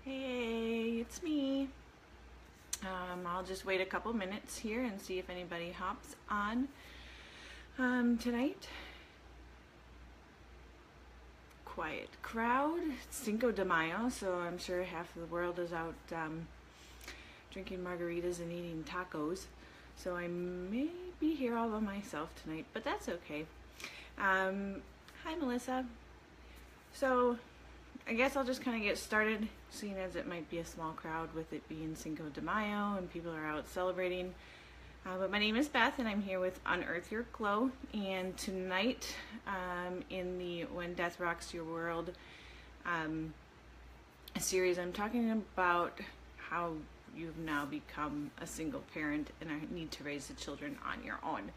Hey, it's me. I'll just wait a couple minutes here and see if anybody hops on tonight. Quiet crowd. It's Cinco de Mayo, so I'm sure half of the world is out drinking margaritas and eating tacos. So I may be here all by myself tonight, but that's okay. Hi, Melissa. So I guess I'll just kind of get started, seeing as it might be a small crowd with it being Cinco de Mayo and people are out celebrating. But my name is Beth and I'm here with Unearth Your Glow, and tonight in the When Death Rocks Your World series, I'm talking about how you've now become a single parent and need to raise the children on your own.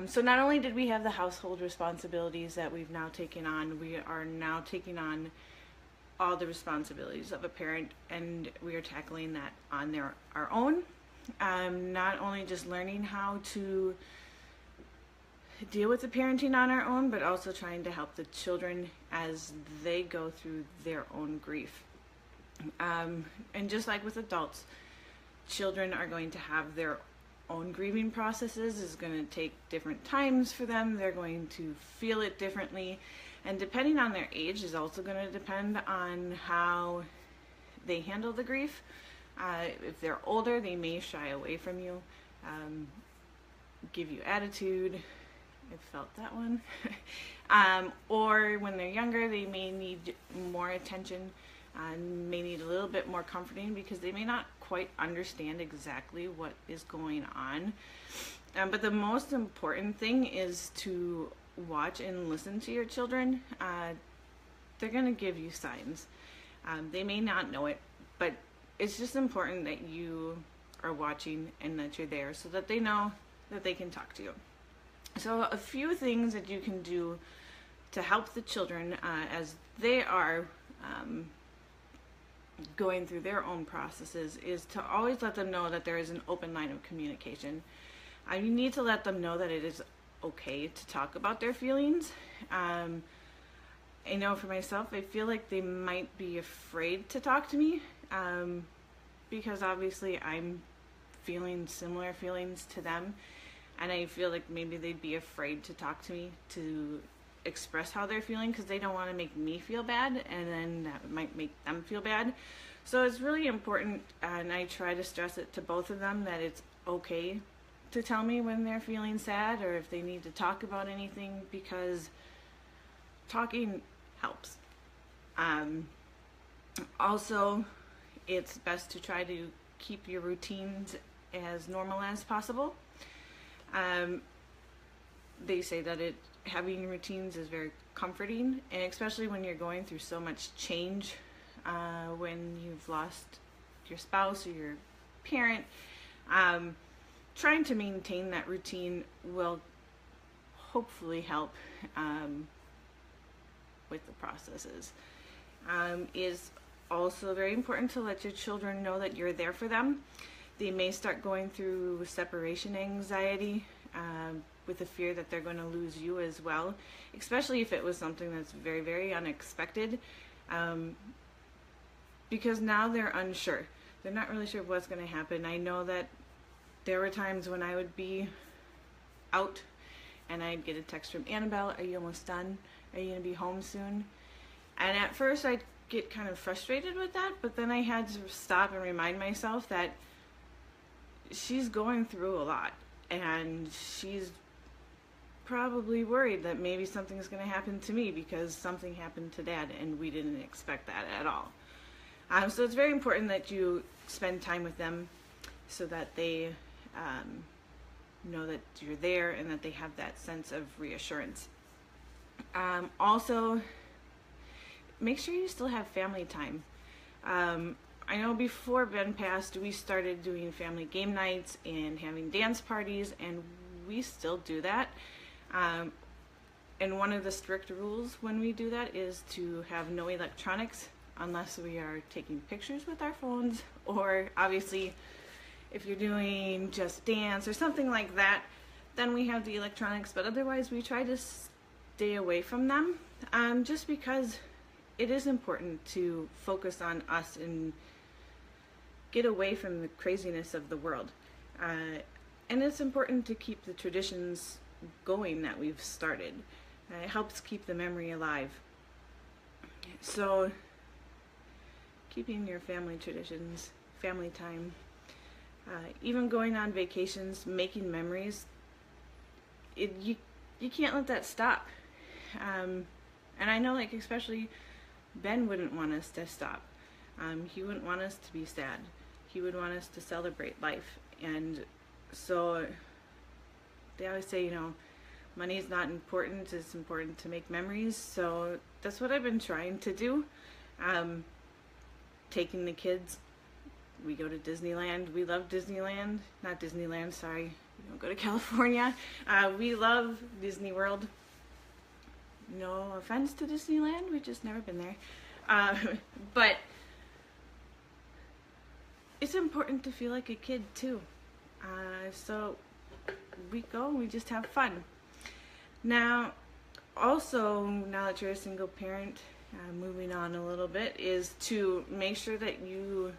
So not only did we have the household responsibilities that we've now taken on, we are now taking on all the responsibilities of a parent, and we are tackling that on our own. Not only just learning how to deal with the parenting on our own, but also trying to help the children as they go through their own grief. And just like with adults, children are going to have their own grieving processes. Is going to take different times for them. They're going to feel it differently. And depending on their age is also going to depend on how they handle the grief. If they're older, they may shy away from you, give you attitude. I've felt that one. Or when they're younger, they may need more attention and may need a little bit more comforting because they may not quite understand exactly what is going on. But the most important thing is to watch and listen to your children. They're going to give you signs. They may not know it, but it's just important that you are watching and that you're there so that they know that they can talk to you. So a few things that you can do to help the children as they are going through their own processes is to always let them know that there is an open line of communication. You need to let them know that it is okay to talk about their feelings. I know for myself, I feel like they might be afraid to talk to me because obviously I'm feeling similar feelings to them, and I feel like maybe they'd be afraid to talk to me to express how they're feeling because they don't want to make me feel bad, and then that might make them feel bad. So it's really important, and I try to stress it to both of them, that it's okay to tell me when they're feeling sad or if they need to talk about anything, because talking helps. Also, it's best to try to keep your routines as normal as possible. They say that having routines is very comforting, and especially when you're going through so much change, when you've lost your spouse or your parent. Trying to maintain that routine will hopefully help with the processes. Is also very important to let your children know that you're there for them. They may start going through separation anxiety with the fear that they're going to lose you as well, especially if it was something that's very, very unexpected, because now they're unsure. They're not really sure what's going to happen. I know that there were times when I would be out and I'd get a text from Annabelle, "Are you almost done? Are you going to be home soon?" And at first I'd get kind of frustrated with that, but then I had to stop and remind myself that she's going through a lot, and she's probably worried that maybe something's going to happen to me because something happened to Dad and we didn't expect that at all. So it's very important that you spend time with them so that they know that you're there and that they have that sense of reassurance. Also, make sure you still have family time. I know before Ben passed, we started doing family game nights and having dance parties, and we still do that. And one of the strict rules when we do that is to have no electronics unless we are taking pictures with our phones, or obviously if you're doing Just Dance or something like that, then we have the electronics, but otherwise we try to stay away from them, just because it is important to focus on us and get away from the craziness of the world. And it's important to keep the traditions going that we've started. It helps keep the memory alive. So, keeping your family traditions, family time, even going on vacations, making memories, you can't let that stop. And I know, like, especially Ben wouldn't want us to stop. He wouldn't want us to be sad. He would want us to celebrate life. And so they always say, you know, money is not important, it's important to make memories. So that's what I've been trying to do. Taking the kids, we go to Disneyland. We love Disneyland. Not Disneyland, sorry. We don't go to California. We love Disney World. No offense to Disneyland, we've just never been there. But it's important to feel like a kid too. So we go and we just have fun. Now, also, now that you're a single parent, moving on a little bit, is to make sure that you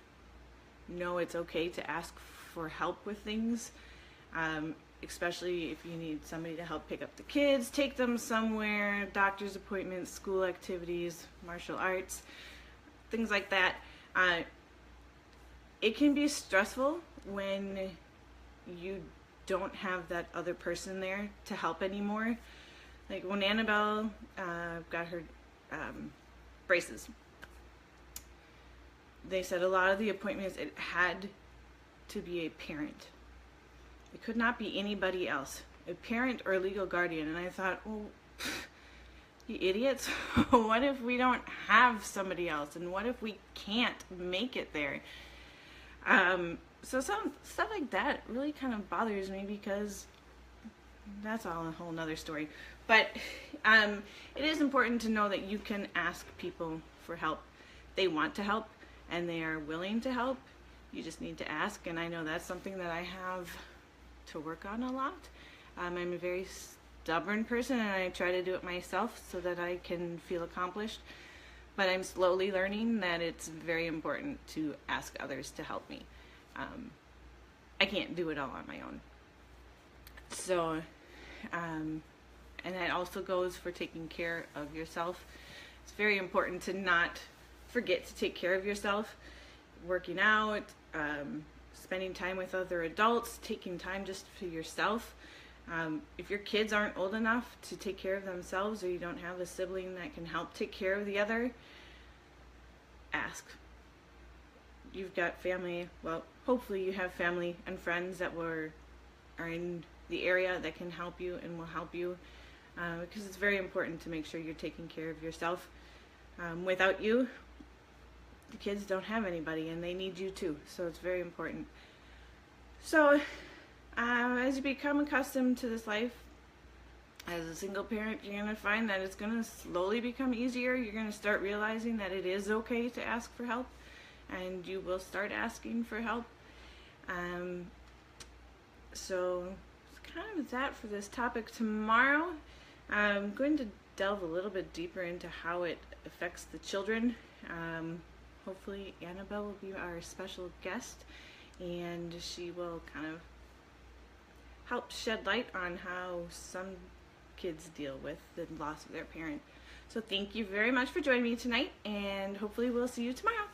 know it's okay to ask for help with things, especially if you need somebody to help pick up the kids, take them somewhere, doctor's appointments, school activities, martial arts, things like that. It can be stressful when you don't have that other person there to help anymore. Like when Annabelle got her braces, they said a lot of the appointments, it had to be a parent. It could not be anybody else, a parent or a legal guardian. And I thought, well, you idiots, what if we don't have somebody else? And what if we can't make it there? So some stuff like that really kind of bothers me, because that's all a whole nother story. But it is important to know that you can ask people for help. They want to help and they are willing to help. You just need to ask, and I know that's something that I have to work on a lot. I'm a very stubborn person, and I try to do it myself so that I can feel accomplished. But I'm slowly learning that it's very important to ask others to help me. I can't do it all on my own. So, and that also goes for taking care of yourself. It's very important to not forget to take care of yourself. Working out, spending time with other adults, taking time just for yourself. If your kids aren't old enough to take care of themselves, or you don't have a sibling that can help take care of the other, ask. You've got family, well, hopefully you have family and friends that are in the area that can help you and will help you, because it's very important to make sure you're taking care of yourself. Without you, the kids don't have anybody, and they need you too, so it's very important. So as you become accustomed to this life as a single parent, you're going to find that it's going to slowly become easier. You're going to start realizing that it is okay to ask for help, and you will start asking for help. So it's kind of that for this topic. Tomorrow I'm going to delve a little bit deeper into how it affects the children. Hopefully Annabelle will be our special guest, and she will kind of help shed light on how some kids deal with the loss of their parent. So thank you very much for joining me tonight, and hopefully we'll see you tomorrow.